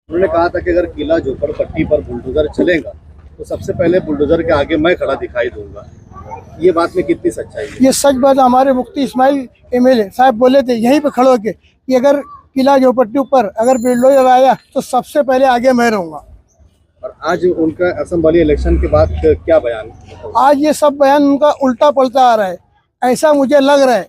उन्होंने कहा था कि अगर किला झोपड़पट्टी पर बुलडोजर चलेगा तो सबसे पहले बुलडोजर के आगे मैं खड़ा दिखाई दूंगा। ये बात में कितनी सच्चाई है? ये सच बात। हमारे मुफ्ती इस्माइल एमएलए साहब बोले थे यहीं पे खड़े होके कि अगर किला झोपड़पट्टी ऊपर अगर बुलडोजर आया तो सबसे पहले आगे मैं रहूंगा। और आज उनका असेंबली इलेक्शन के बाद क्या बयान? आज ये सब बयान उनका उल्टा पलटा आ रहा है। ऐसा मुझे लग रहा है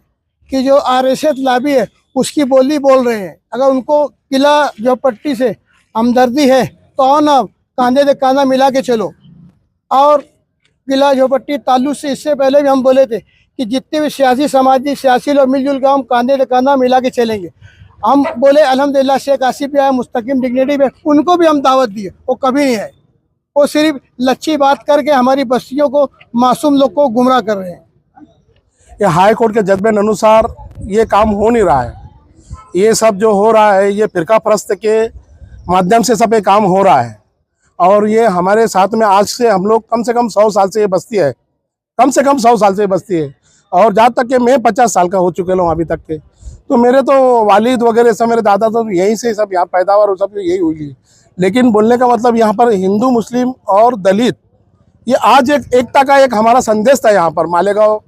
कि जो आरएसएस लाबी है उसकी बोली बोल रहे हैं। अगर उनको किला झोपड़पट्टी से हमदर्दी है तो आओ ना, कांधे से कांधा मिला के चलो। और किला झोपड़पट्टी ताल्लुक से इससे पहले भी हम बोले थे कि जितने भी सियासी समाजी सियासी लोग मिलजुल कर हम कांधे से कांधा मिला के चलेंगे। हम बोले अल्हम्दुलिल्लाह शेख आसिफ भी आए, मुस्तकीम डिग्निटी पे उनको भी हम दावत दिए, वो कभी नहीं आए। वो सिर्फ लच्छी बात करके हमारी बस्तियों को, मासूम लोग को गुमराह कर रहे हैं। ये हाई कोर्ट के जजमेंट अनुसार ये काम हो नहीं रहा है। ये सब जो हो रहा है ये फिरका परस्त के माध्यम से सब ये काम हो रहा है। और ये हमारे साथ में आज से हम लोग कम से कम 100 साल से ये बस्ती है, कम से कम 100 साल से ये बस्ती है। और जहाँ तक कि मैं 50 साल का हो चुके हूँ अभी तक के, तो मेरे तो वालिद वगैरह सब, मेरे दादा तो यहीं से सब यहाँ पैदावार सब यही हुई। लेकिन बोलने का मतलब यहाँ पर हिंदू मुस्लिम और दलित, ये आज एक एकता का एक हमारा संदेश था यहाँ पर मालेगांव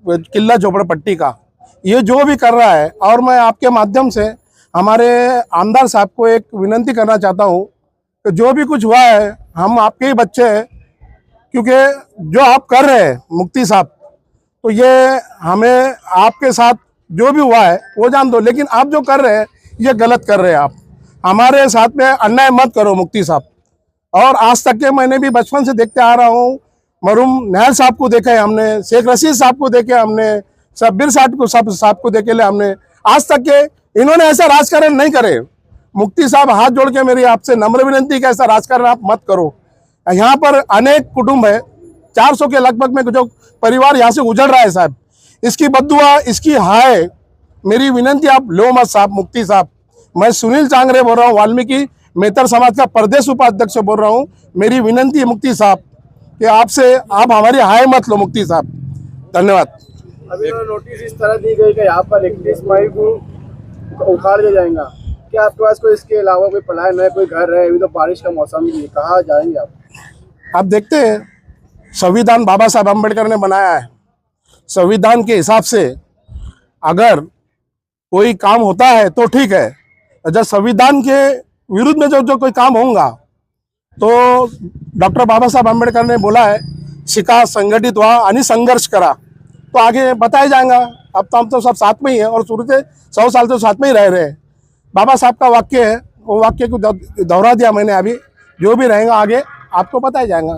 किला झोपड़पट्टी का। ये जो भी कर रहा है, और मैं आपके माध्यम से हमारे आमदार साहब को एक विनती करना चाहता हूँ कि जो भी कुछ हुआ है हम आपके ही बच्चे हैं, क्योंकि जो आप कर रहे हैं मुफ्ती साहब, तो ये हमें आपके साथ जो भी हुआ है वो जान दो, लेकिन आप जो कर रहे हैं ये गलत कर रहे हैं। आप हमारे साथ में अन्याय मत करो मुफ्ती साहब। और आज तक के मैंने भी बचपन से देखते आ रहा हूँ, मरूम नहर साहब को देखा है हमने, शेख रशीद साहब को देखे हमने, शब्बीर साहब को देखे ले हमने। आज तक के इन्होंने ऐसा राजकारण नहीं करे। मुफ्ती साहब हाथ जोड़ के मेरी आपसे नम्र विनती है, ऐसा राजकारण आप मत करो। यहाँ पर अनेक कुटुंब है, 400 के लगभग में जो परिवार यहाँ से उजड़ रहा है साहब, इसकी बद्दुआ, इसकी हाय, मेरी विनंती आप लो मत साहब। मुफ्ती साहब, मैं सुनील चांगरे बोल रहा हूँ, वाल्मीकि मेहतर समाज का प्रदेश उपाध्यक्ष बोल रहा हूँ। मेरी विनंती है मुफ्ती साहब कि आपसे आप हमारी हाय मत लो मुफ्ती साहब। धन्यवाद। अभी नोटिस इस तरह दी गई कि यहाँ पर 31 मई को उखाड़ दिया जाएगा। क्या आपके पास कोई इसके अलावा कोई प्लान है, कोई घर है? अभी तो बारिश का मौसम भी है, कहाँ जाएंगे आप? आप देखते हैं, संविधान बाबा साहब अम्बेडकर ने बनाया है। संविधान के हिसाब से अगर कोई काम होता है तो ठीक है, जब संविधान के विरुद्ध में जो कोई काम होगा तो डॉक्टर बाबा साहब अम्बेडकर ने बोला है, शिका, संगठित हुआ आणि संघर्ष करा, तो आगे बताया जाएगा। अब तो हम तो सब साथ में ही हैं और शुरू से 100 साल से साथ में ही रह रहे हैं। बाबा साहब का वाक्य है, वो वाक्य को दोहरा दिया मैंने अभी। जो भी रहेगा आगे आपको बताया जाएगा।